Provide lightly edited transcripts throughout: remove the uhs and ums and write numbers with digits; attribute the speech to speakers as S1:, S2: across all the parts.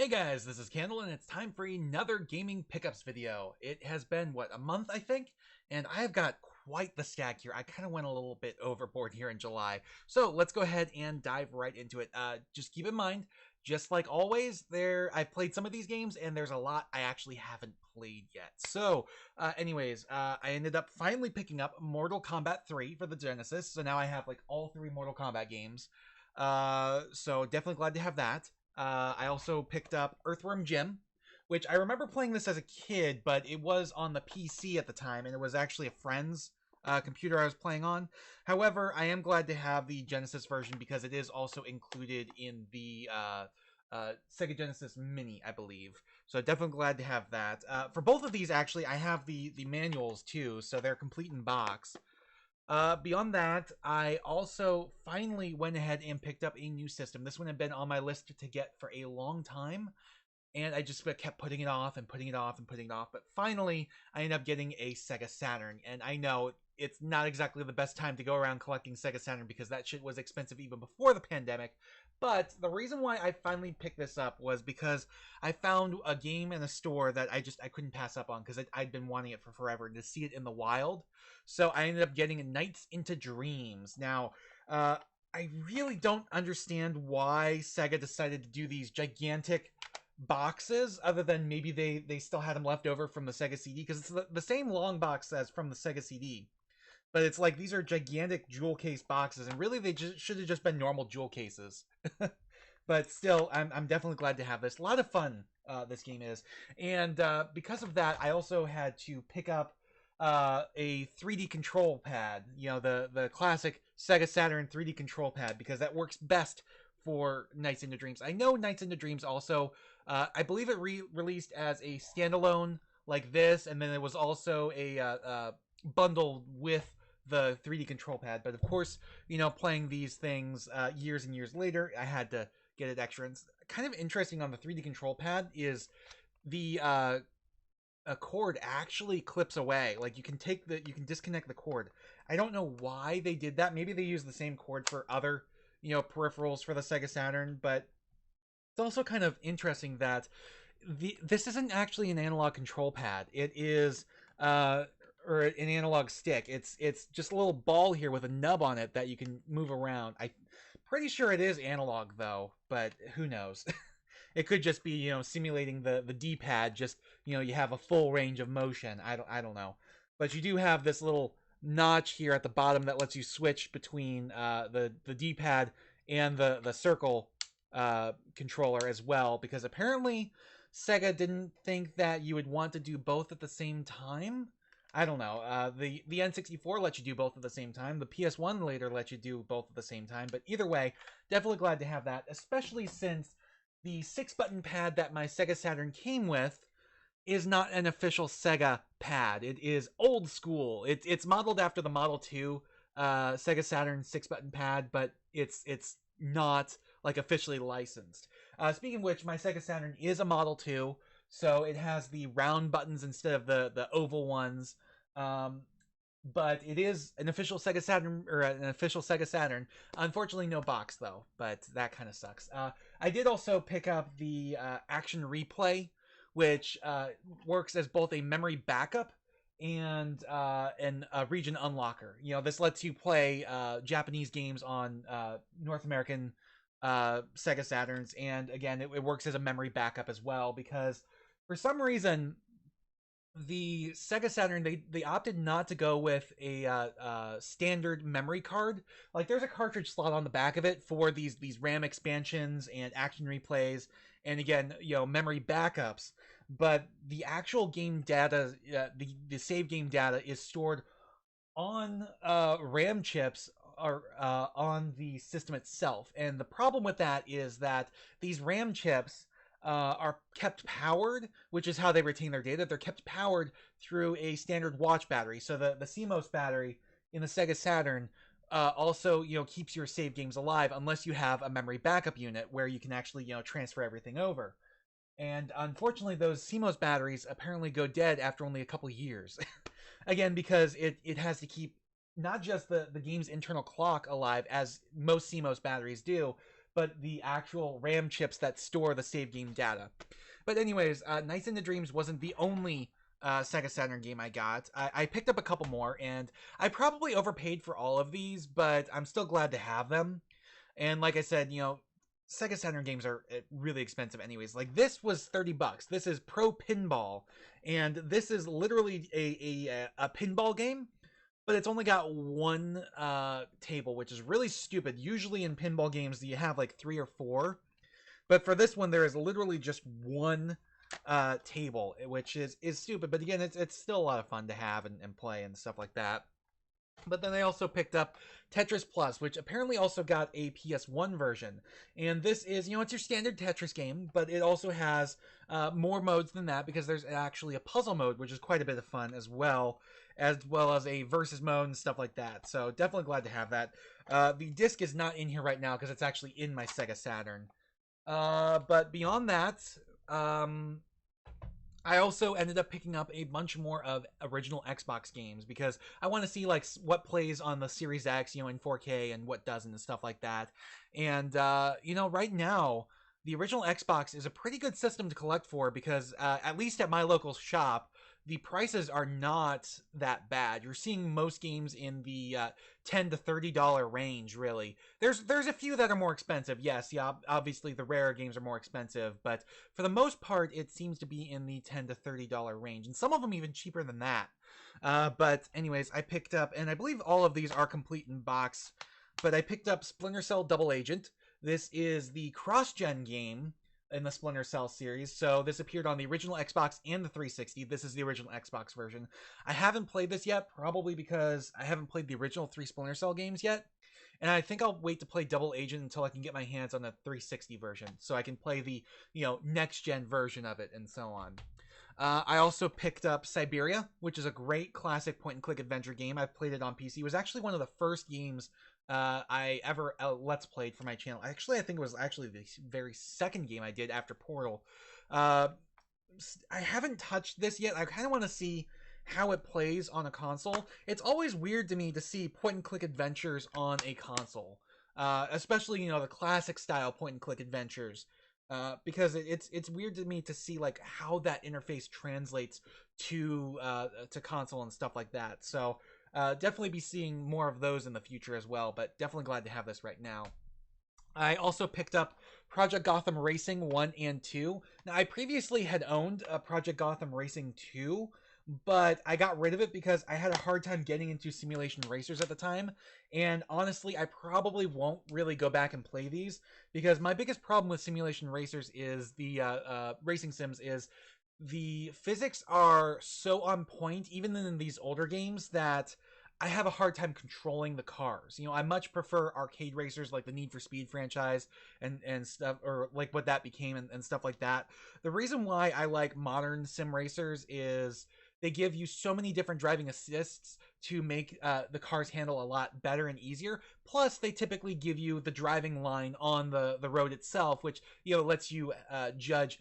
S1: Hey guys, this is Candle, and it's time for another gaming pickups video. It has been, what, a month, I think? And I have got quite the stack here. I kind of went a little bit overboard here in July. So let's go ahead and dive right into it. Just keep in mind, just like always, I've played some of these games, and there's a lot I actually haven't played yet. So, I ended up finally picking up Mortal Kombat 3 for the Genesis. So now I have, like, all three Mortal Kombat games. So definitely glad to have that. I also picked up Earthworm Jim, which I remember playing this as a kid, but it was on the PC at the time, and it was actually a friend's computer I was playing on. However, I am glad to have the Genesis version because it is also included in the Sega Genesis Mini, I believe. So definitely glad to have that. For both of these, actually, I have the manuals too, so they're complete in box. Beyond that, I also finally went ahead and picked up a new system. This one had been on my list to get for a long time, and I just kept putting it off and putting it off and putting it off. But finally, I ended up getting a Sega Saturn, and I know it's not exactly the best time to go around collecting Sega Saturn because that shit was expensive even before the pandemic. But the reason why I finally picked this up was because I found a game in a store that I couldn't pass up on because I'd been wanting it for forever to see it in the wild. So I ended up getting Nights into Dreams. Now, I really don't understand why Sega decided to do these gigantic boxes, other than maybe they still had them left over from the Sega CD, because it's the same long box as from the Sega CD. But it's like these are gigantic jewel case boxes, and really they should have just been normal jewel cases. But still, I'm definitely glad to have this. A lot of fun this game is, and because of that, I also had to pick up a 3D control pad. You know, the classic Sega Saturn 3D control pad, because that works best for Nights into Dreams. I know Nights into Dreams also, I believe it released as a standalone like this, and then it was also a bundle with the 3D control pad. But of course, you know, playing these things years and years later, I had to get it extra. And it's kind of interesting on the 3D control pad is the a cord actually clips away. Like you can disconnect the cord. I don't know why they did that. Maybe they use the same cord for other, you know, peripherals for the Sega Saturn, but it's also kind of interesting that this isn't actually an analog control pad. It is or an analog stick. It's just a little ball here with a nub on it that you can move around. I'm pretty sure it is analog though, but who knows? It could just be, you know, simulating the D-pad. Just, you know, you have a full range of motion. I don't know, but you do have this little notch here at the bottom that lets you switch between the D-pad and the circle controller as well, because apparently Sega didn't think that you would want to do both at the same time. I don't know. The N64 lets you do both at the same time. The PS1 later lets you do both at the same time. But either way, definitely glad to have that, especially since the 6-button pad that my Sega Saturn came with is not an official Sega pad. It is old school. It's modeled after the Model 2 Sega Saturn 6-button pad, but it's not like officially licensed. Speaking of which, my Sega Saturn is a Model 2, so it has the round buttons instead of the oval ones. But it is an official Sega Saturn, or an official Sega Saturn. Unfortunately, no box though, but that kind of sucks. I did also pick up the Action Replay, which works as both a memory backup and a region unlocker. You know, this lets you play Japanese games on North American Sega Saturns, and again, it works as a memory backup as well, because for some reason the Sega Saturn, they opted not to go with a standard memory card. Like there's a cartridge slot on the back of it for these RAM expansions and Action Replays, and again, you know, memory backups. But the actual game data, the save game data, is stored on RAM chips or on the system itself. And the problem with that is that these RAM chips are kept powered, which is how they retain their data. They're kept powered through a standard watch battery. So the CMOS battery in the Sega Saturn also, you know, keeps your save games alive unless you have a memory backup unit where you can actually, you know, transfer everything over. And unfortunately, those CMOS batteries apparently go dead after only a couple years. Again, because it has to keep not just the game's internal clock alive, as most CMOS batteries do, but the actual RAM chips that store the save game data. But anyways, Nights into Dreams wasn't the only Sega Saturn game I got. I picked up a couple more, and I probably overpaid for all of these, but I'm still glad to have them. And like I said, Sega Saturn games are really expensive anyways. Like, this was $30. This is Pro Pinball, and this is literally a pinball game, but it's only got one table, which is really stupid. Usually in pinball games, you have like 3 or 4. But for this one, there is literally just one table, which is stupid. But again, it's still a lot of fun to have and play and stuff like that. But then I also picked up Tetris Plus, which apparently also got a PS1 version. And this is, it's your standard Tetris game, but it also has more modes than that, because there's actually a puzzle mode, which is quite a bit of fun as well as a versus mode and stuff like that. So definitely glad to have that. The disc is not in here right now because it's actually in my Sega Saturn. But beyond that, I also ended up picking up a bunch more of original Xbox games, because I want to see like what plays on the Series X, in 4K, and what doesn't and stuff like that. And right now, the original Xbox is a pretty good system to collect for, because at least at my local shop, the prices are not that bad. You're seeing most games in the $10 to $30 range, really. There's a few that are more expensive. Yes, yeah, obviously the rarer games are more expensive, but for the most part, it seems to be in the $10 to $30 range, and some of them even cheaper than that. But anyways, I picked up, and I believe all of these are complete in box, but I picked up Splinter Cell Double Agent. This is the cross-gen game in the Splinter Cell series. So this appeared on the original Xbox and the 360. This is the original Xbox version. I haven't played this yet, probably because I haven't played the original 3 Splinter Cell games yet. And I think I'll wait to play Double Agent until I can get my hands on the 360 version, so I can play the, next-gen version of it and so on. I also picked up Syberia, which is a great classic point-and-click adventure game. I've played it on PC. It was actually one of the first games I ever Let's Played for my channel. Actually, I think it was actually the very second game I did after Portal. I haven't touched this yet. I kind of want to see how it plays on a console. It's always weird to me to see point-and-click adventures on a console, especially, the classic style point-and-click adventures. Because it's weird to me to see like how that interface translates to console and stuff like that. So definitely be seeing more of those in the future as well. But definitely glad to have this right now. I also picked up Project Gotham Racing 1 and 2. Now, I previously had owned Project Gotham Racing 2, but I got rid of it because I had a hard time getting into simulation racers at the time. And honestly, I probably won't really go back and play these, because my biggest problem with simulation racers is the racing sims is the physics are so on point, even in these older games, that I have a hard time controlling the cars. I much prefer arcade racers like the Need for Speed franchise and stuff, or like what that became and stuff like that. The reason why I like modern sim racers is they give you so many different driving assists to make the cars handle a lot better and easier. Plus, they typically give you the driving line on the road itself, which lets you judge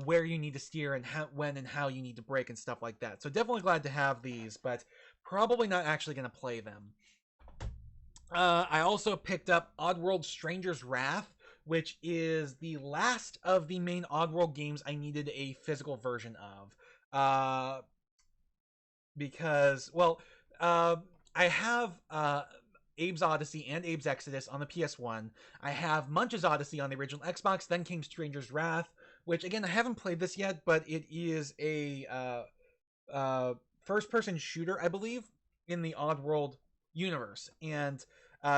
S1: where you need to steer and when and how you need to brake and stuff like that. So definitely glad to have these, but probably not actually going to play them. I also picked up Oddworld Stranger's Wrath, which is the last of the main Oddworld games I needed a physical version of. Because, I have Abe's Odyssey and Abe's Exodus on the PS1. I have Munch's Odyssey on the original Xbox. Then came Stranger's Wrath, which, again, I haven't played this yet, but it is a first-person shooter, I believe, in the Oddworld universe. And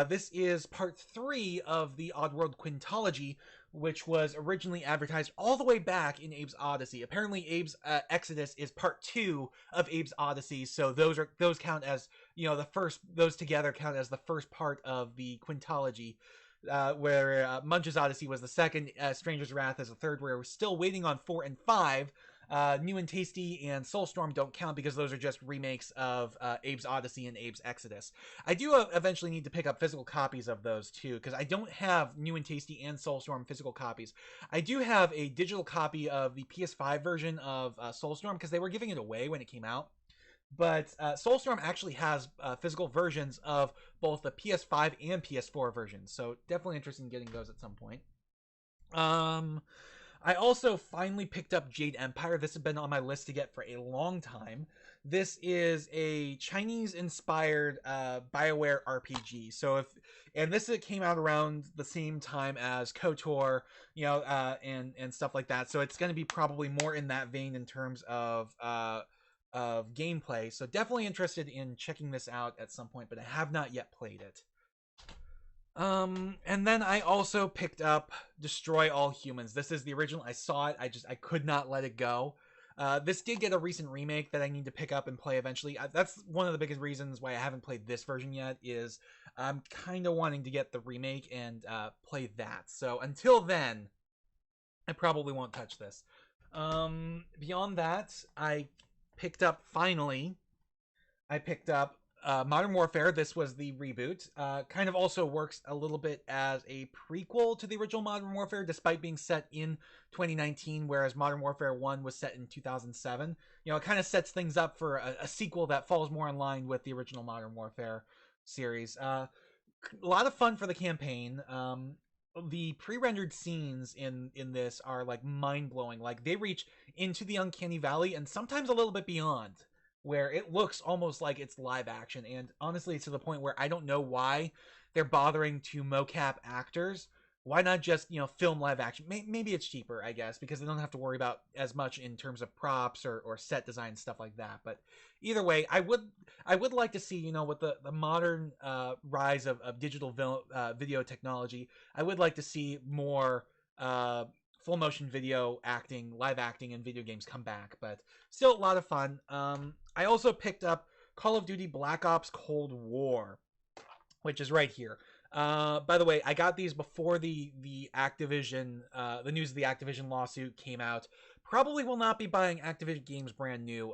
S1: this is part 3 of the Oddworld Quintology, which was originally advertised all the way back in Abe's Odyssey. Apparently, Abe's Exodus is part 2 of Abe's Odyssey, so those count as the first. Those together count as the first part of the Quintology. Where Munch's Odyssey was the second, Stranger's Wrath is the third. Where we're still waiting on 4 and 5. New and Tasty and Soulstorm don't count because those are just remakes of Abe's Odyssey and Abe's Exodus. I do eventually need to pick up physical copies of those too, because I don't have New and Tasty and Soulstorm physical copies. I do have a digital copy of the PS5 version of Soulstorm, because they were giving it away when it came out. but Soulstorm actually has physical versions of both the PS5 and PS4 versions, so definitely interested in getting those at some point. Um, I also finally picked up Jade Empire. This has been on my list to get for a long time. This is a Chinese-inspired Bioware RPG. And this came out around the same time as KOTOR, and stuff like that. So it's going to be probably more in that vein in terms of gameplay. So definitely interested in checking this out at some point, but I have not yet played it. And then I also picked up Destroy All Humans. This is the original. I saw it. I could not let it go. This did get a recent remake that I need to pick up and play eventually. That's one of the biggest reasons why I haven't played this version yet, is I'm kind of wanting to get the remake and play that. So until then, I probably won't touch this. Beyond that, finally, I picked up Modern Warfare. This was the reboot. Kind of also works a little bit as a prequel to the original Modern Warfare, despite being set in 2019, whereas Modern Warfare 1 was set in 2007. It kind of sets things up for a sequel that falls more in line with the original Modern Warfare series. A lot of fun for the campaign. The pre-rendered scenes in this are like mind-blowing. Like, they reach into the uncanny valley and sometimes a little bit beyond, where it looks almost like it's live action. And honestly, it's to the point where I don't know why they're bothering to mocap actors. Why not just, film live action? Maybe it's cheaper, I guess, because they don't have to worry about as much in terms of props or set design, stuff like that. But either way, I would like to see, with the modern rise of digital video technology, I would like to see more full motion video acting, live acting in video games come back, but still a lot of fun. I also picked up Call of Duty Black Ops Cold War, which is right here. By the way, I got these before the Activision, the news of the Activision lawsuit came out. Probably will not be buying Activision games brand new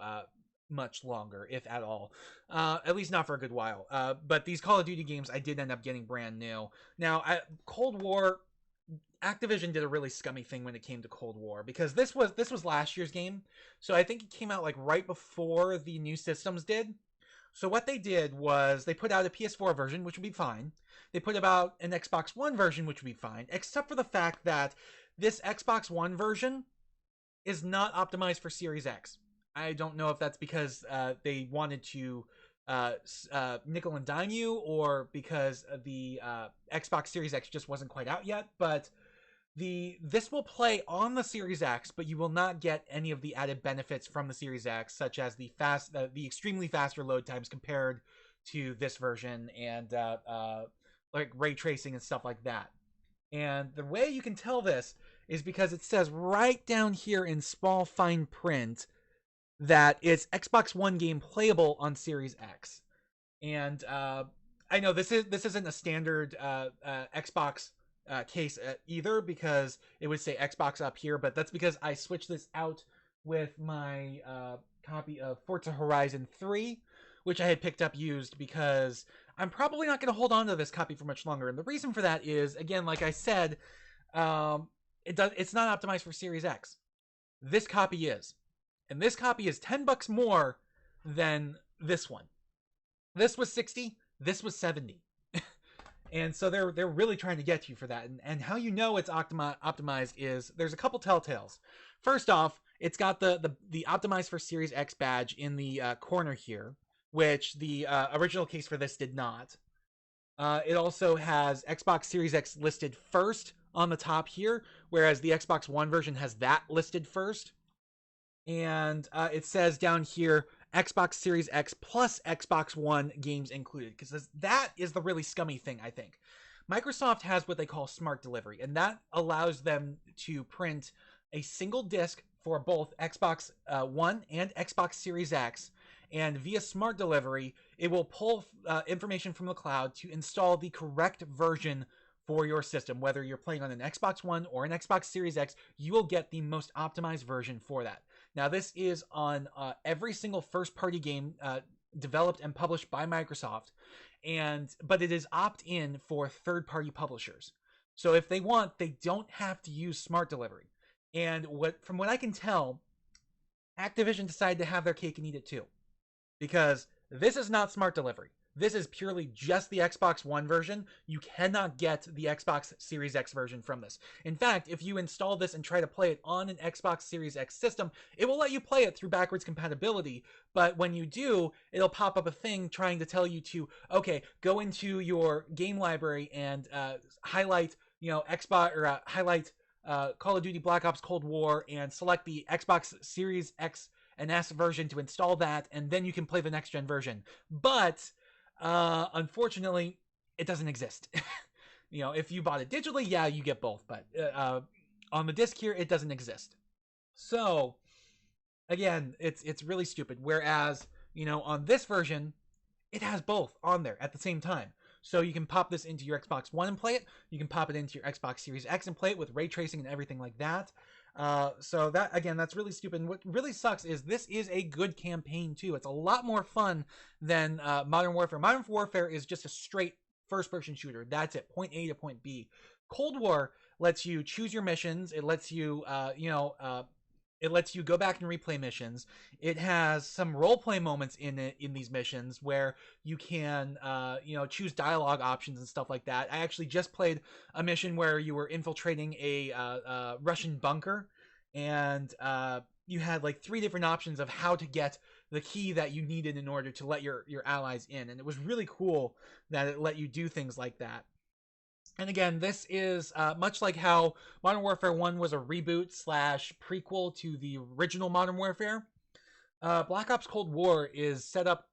S1: much longer, if at all. At least not for a good while. But these Call of Duty games I did end up getting brand new. Now, Cold War, Activision did a really scummy thing when it came to Cold War, because this was last year's game. So I think it came out like right before the new systems did. So what they did was they put out a PS4 version, which would be fine. They put about an Xbox One version, which would be fine, except for the fact that this Xbox One version is not optimized for Series X. I don't know if that's because they wanted to nickel and dime you, or because the Xbox Series X just wasn't quite out yet, but this will play on the Series X, but you will not get any of the added benefits from the Series X, such as the extremely faster load times compared to this version, and like ray tracing and stuff like that. And the way you can tell this is because it says right down here in small fine print that it's Xbox One game playable on Series X. And I know this isn't a standard Xbox case either, because it would say Xbox up here, but that's because I switched this out with my copy of Forza Horizon 3, which I had picked up used, because I'm probably not going to hold on to this copy for much longer. And the reason for that is, again, like I said, it's not optimized for Series X. This copy is. And this copy is $10 more than this one. This was 60, this was 70. And so they're really trying to get you for that. And how you know it's optimized is there's a couple telltales. First off, it's got the optimized for Series X badge in the corner here, which the original case for this did not. It also has Xbox Series X listed first on the top here, whereas the Xbox One version has that listed first. And it says down here, Xbox Series X plus Xbox One games included, because that is the really scummy thing, I think. Microsoft has what they call smart delivery, and that allows them to print a single disc for both Xbox One and Xbox Series X, and via smart delivery, it will pull information from the cloud to install the correct version for your system. Whether you're playing on an Xbox One or an Xbox Series X, you will get the most optimized version for that. Now, this is on every single first-party game developed and published by Microsoft, but it is opt-in for third-party publishers. So if they want, they don't have to use smart delivery. And from what I can tell, Activision decided to have their cake and eat it too. because this is not smart delivery. This is purely just the Xbox One version. You cannot get the Xbox Series X version from this. In fact, if you install this and try to play it on an Xbox Series X system, it will let you play it through backwards compatibility. But when you do, it'll pop up a thing trying to tell you to, okay, go into your game library and highlight, Xbox, or highlight Call of Duty Black Ops Cold War and select the Xbox Series X and S version to install that, and then you can play the next gen version. But unfortunately, it doesn't exist. If you bought it digitally, yeah, you get both, but on the disc here, it doesn't exist. So again, it's really stupid. Whereas, on this version, it has both on there at the same time. So you can pop this into your Xbox One and play it. You can pop it into your Xbox Series X and play it with ray tracing and everything like that. So that, again, that's really stupid. And what really sucks is this is a good campaign too. It's a lot more fun than Modern Warfare. Modern Warfare is just a straight first-person shooter. That's it, point A to point B. Cold War lets you choose your missions. It lets you, it lets you go back and replay missions. It has some role-play moments in these missions where you can, choose dialogue options and stuff like that. I actually just played a mission where you were infiltrating a Russian bunker, and you had like 3 different options of how to get the key that you needed in order to let your allies in. And it was really cool that it let you do things like that. And again, this is much like how Modern Warfare 1 was a reboot / prequel to the original Modern Warfare. Black Ops Cold War is set up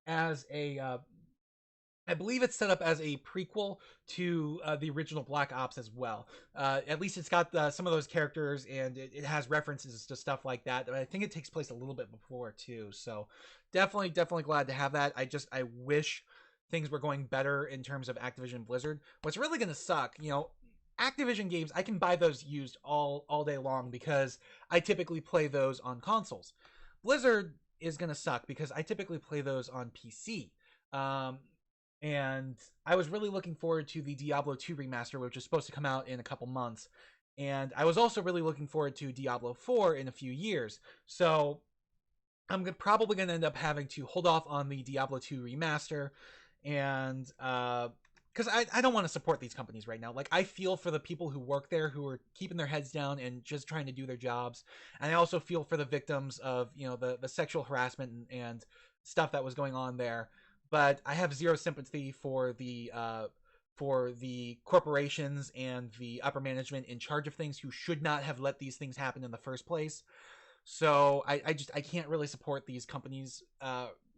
S1: as I believe it's set up as a prequel to the original Black Ops as well. At least it's got some of those characters, and it has references to stuff like that. But I think it takes place a little bit before too. So definitely glad to have that. I wish things were going better in terms of Activision Blizzard. What's really going to suck, Activision games, I can buy those used all day long because I typically play those on consoles. Blizzard is going to suck because I typically play those on PC. And I was really looking forward to the Diablo 2 remaster, which is supposed to come out in a couple months. And I was also really looking forward to Diablo 4 in a few years. So I'm probably going to end up having to hold off on the Diablo 2 remaster. And because I don't want to support these companies right now. Like, I feel for the people who work there, who are keeping their heads down and just trying to do their jobs. And I also feel for the victims of, the sexual harassment and stuff that was going on there. But I have zero sympathy for the corporations and the upper management in charge of things who should not have let these things happen in the first place. So I can't really support these companies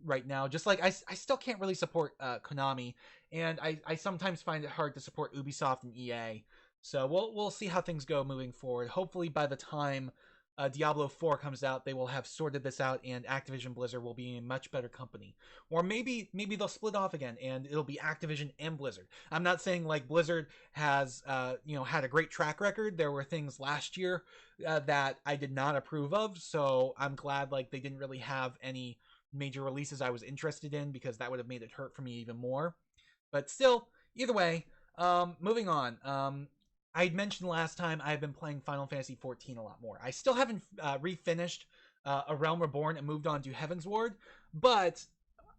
S1: right now. Just like I still can't really support Konami, and I sometimes find it hard to support Ubisoft and EA. So we'll see how things go moving forward. Hopefully by the time Diablo 4 comes out, they will have sorted this out, and Activision Blizzard will be a much better company. Or maybe they'll split off again, and it'll be Activision and Blizzard. I'm not saying like Blizzard has had a great track record. There were things last year that I did not approve of, so I'm glad like they didn't really have any major releases I was interested in, because that would have made it hurt for me even more. But still, either way, moving on. I mentioned last time I've been playing Final Fantasy XIV a lot more. I still haven't refinished A Realm Reborn and moved on to Heavensward, but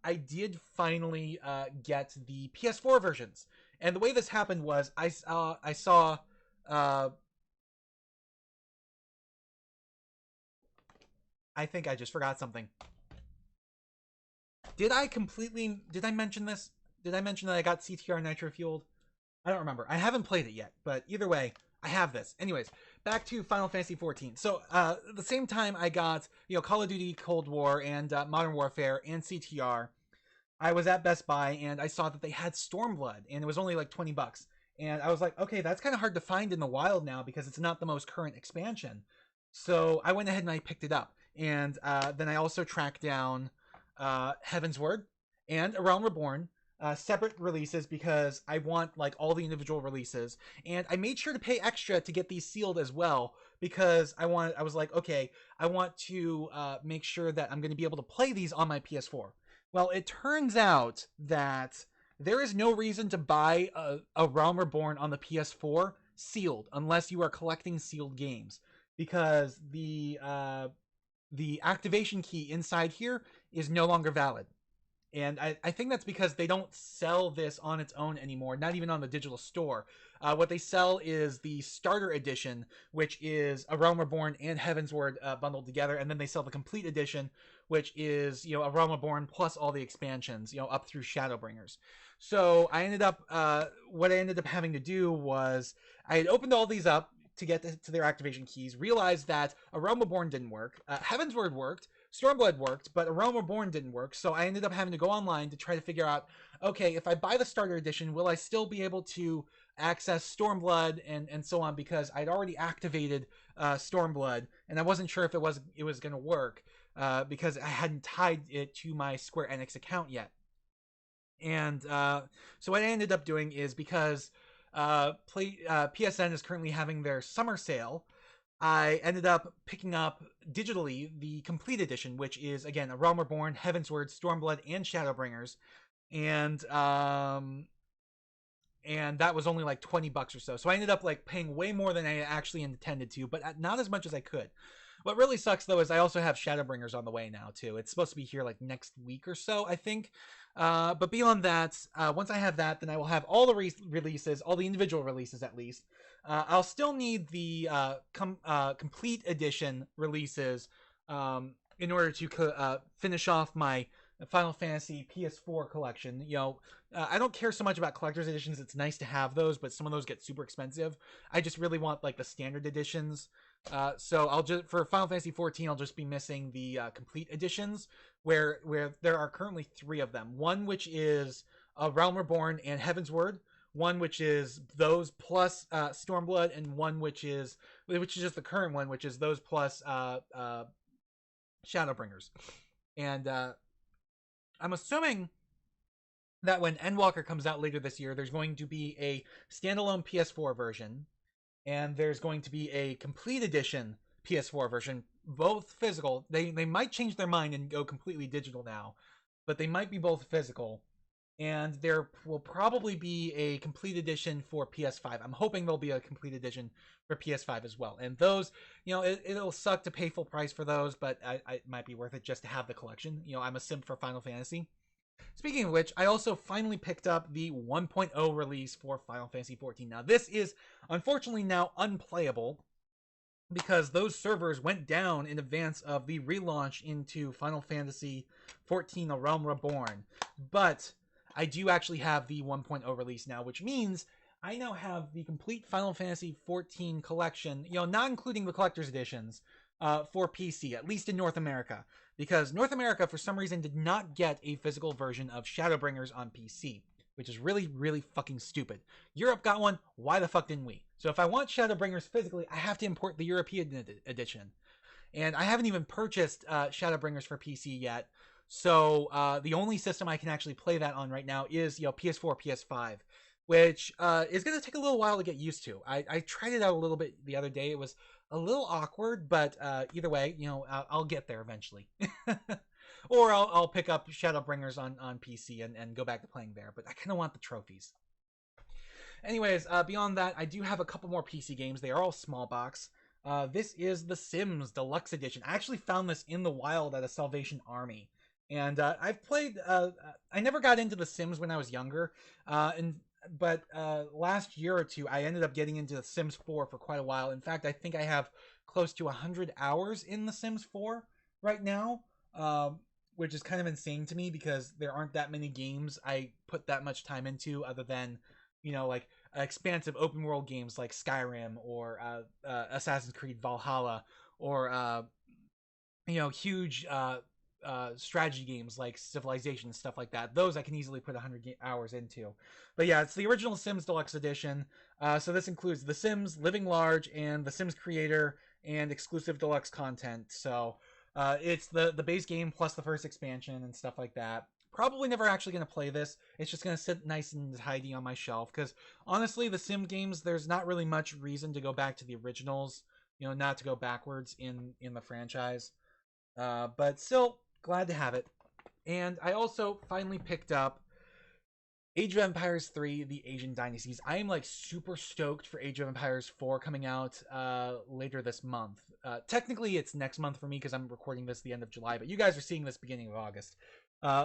S1: I did finally get the PS4 versions. And the way this happened was I saw I think I just forgot something. Did I mention this? Did I mention that I got CTR Nitro Fueled? I don't remember. I haven't played it yet, but either way, I have this. Anyways, back to Final Fantasy XIV. So, at the same time I got, Call of Duty Cold War and Modern Warfare and CTR, I was at Best Buy and I saw that they had Stormblood, and it was only like $20. And I was like, okay, that's kind of hard to find in the wild now because it's not the most current expansion. So I went ahead and I picked it up. And then I also tracked down Heavensward and A Realm Reborn, separate releases, because I want like all the individual releases, and I made sure to pay extra to get these sealed as well, because I was like, okay, I want to make sure that I'm going to be able to play these on my PS4. Well, it turns out that there is no reason to buy a Realm Reborn on the PS4 sealed unless you are collecting sealed games, because the activation key inside here is no longer valid. And I think that's because they don't sell this on its own anymore, not even on the digital store. What they sell is the starter edition, which is A Realm Reborn and Heavensward bundled together, and then they sell the complete edition, which is, you know, A Realm Reborn plus all the expansions, you know, up through Shadowbringers. So I ended up, what I ended up having to do was I had opened all these up to get to their activation keys, realized that A Realm Reborn didn't work, Heavensward worked, Stormblood worked, but A Realm Reborn didn't work, so I ended up having to go online to try to figure out, okay, if I buy the starter edition, will I still be able to access Stormblood and so on, because I'd already activated Stormblood, and I wasn't sure if it was going to work, because I hadn't tied it to my Square Enix account yet. And so what I ended up doing is, because PSN is currently having their summer sale, I ended up picking up digitally the complete edition, which is, again, A Realm Reborn, Heavensward, Stormblood, and Shadowbringers, and that was only like $20 or so. So I ended up like paying way more than I actually intended to, but not as much as I could. What really sucks though is I also have Shadowbringers on the way now too. It's supposed to be here like next week or so, I think. But beyond that, once I have that, then I will have all the releases, all the individual releases at least. I'll still need the complete edition releases in order to finish off my Final Fantasy PS4 collection. You know, I don't care so much about collector's editions. It's nice to have those, but some of those get super expensive. I just really want like the standard editions. So I'll just, for Final Fantasy 14, I'll just be missing the complete editions, where there are currently 3 of them. One which is Realm Reborn and Heavensward, one which is those plus Stormblood, and one which is just the current one, which is those plus Shadowbringers. And I'm assuming that when Endwalker comes out later this year, there's going to be a standalone PS4 version, and there's going to be a complete edition PS4 version, both physical. They might change their mind and go completely digital now, but they might be both physical. And there will probably be a complete edition for PS5. I'm hoping there'll be a complete edition for PS5 as well. And those, you know, it'll suck to pay full price for those, but it might be worth it just to have the collection. You know, I'm a simp for Final Fantasy. Speaking of which, I also finally picked up the 1.0 release for Final Fantasy XIV. Now, this is unfortunately now unplayable because those servers went down in advance of the relaunch into Final Fantasy XIV: A Realm Reborn. But I do actually have the 1.0 release now, which means I now have the complete Final Fantasy XIV collection, you know, not including the collector's editions, for PC, at least in North America. Because North America, for some reason, did not get a physical version of Shadowbringers on PC, which is really, really fucking stupid. Europe got one, why the fuck didn't we? So if I want Shadowbringers physically, I have to import the European edition. And I haven't even purchased Shadowbringers for PC yet. So the only system I can actually play that on right now is, you know, PS4, PS5, which is going to take a little while to get used to. I tried it out a little bit the other day. It was a little awkward, but either way, you know, I'll get there eventually. Or I'll pick up Shadowbringers on PC and go back to playing there. But I kind of want the trophies. Anyways, beyond that, I do have a couple more PC games. They are all small box. This is The Sims Deluxe Edition. I actually found this in the wild at a Salvation Army. And I've played, I never got into The Sims when I was younger, but last year or two, I ended up getting into The Sims 4 for quite a while. In fact, I think I have close to 100 hours in The Sims 4 right now, which is kind of insane to me because there aren't that many games I put that much time into other than, you know, like expansive open world games like Skyrim or Assassin's Creed Valhalla, or, you know, huge strategy games like Civilization and stuff like that. Those I can easily put 100 hours into. But yeah, it's the original Sims Deluxe Edition. So this includes The Sims, Living Large, and The Sims Creator, and exclusive deluxe content. So it's the base game plus the first expansion and stuff like that. Probably never actually going to play this. It's just going to sit nice and tidy on my shelf because honestly, the Sim games, there's not really much reason to go back to the originals, you know, not to go backwards in the franchise. But still glad to have it. And I also finally picked up Age of Empires 3, The Asian Dynasties. I am like super stoked for Age of Empires 4 coming out later this month. Technically, it's next month for me because I'm recording this the end of July, but you guys are seeing this beginning of August.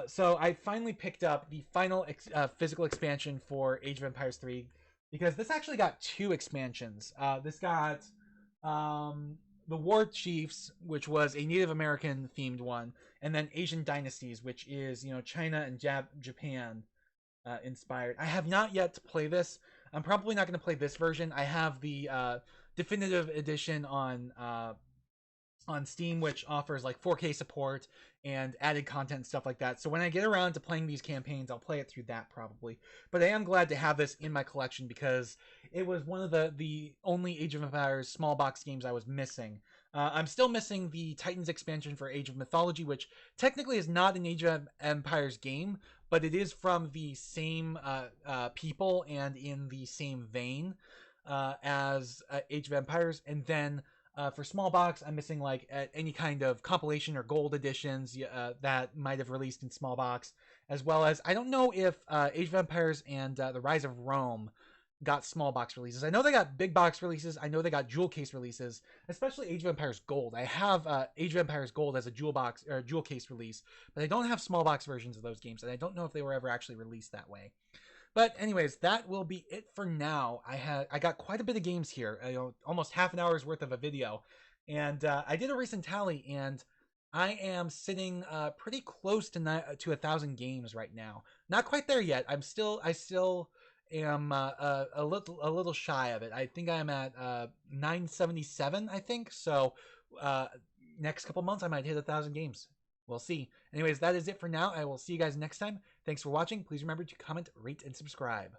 S1: So I finally picked up the final physical expansion for Age of Empires 3 because this actually got two expansions. This got the War Chiefs, which was a Native American themed one, and then Asian Dynasties, which is China and Japan inspired. I have not yet to play this. I'm probably not going to play this version. I have the definitive edition on Steam, which offers like 4K support and added content and stuff like that. So when I get around to playing these campaigns, I'll play it through that probably. But I am glad to have this in my collection because it was one of the only Age of Empires small box games I was missing. I'm still missing the Titans expansion for Age of Mythology, which technically is not an Age of Empires game, but it is from the same people and in the same vein as Age of Empires. And then for small box, I'm missing like any kind of compilation or gold editions that might have released in small box, as well as I don't know if Age of Empires and the Rise of Rome got small box releases. I know they got big box releases. I know they got jewel case releases, especially Age of Empires Gold. I have Age of Empires Gold as a jewel box or jewel case release, but I don't have small box versions of those games, and I don't know if they were ever actually released that way. But anyways, that will be it for now. I got quite a bit of games here, almost half an hour's worth of a video, and I did a recent tally, and I am sitting pretty close to 1,000 games right now. Not quite there yet. I still am a little shy of it. I think I'm at 977. I think so. Next couple months, I might hit 1,000 games. We'll see. Anyways, that is it for now. I will see you guys next time. Thanks for watching. Please remember to comment, rate, and subscribe.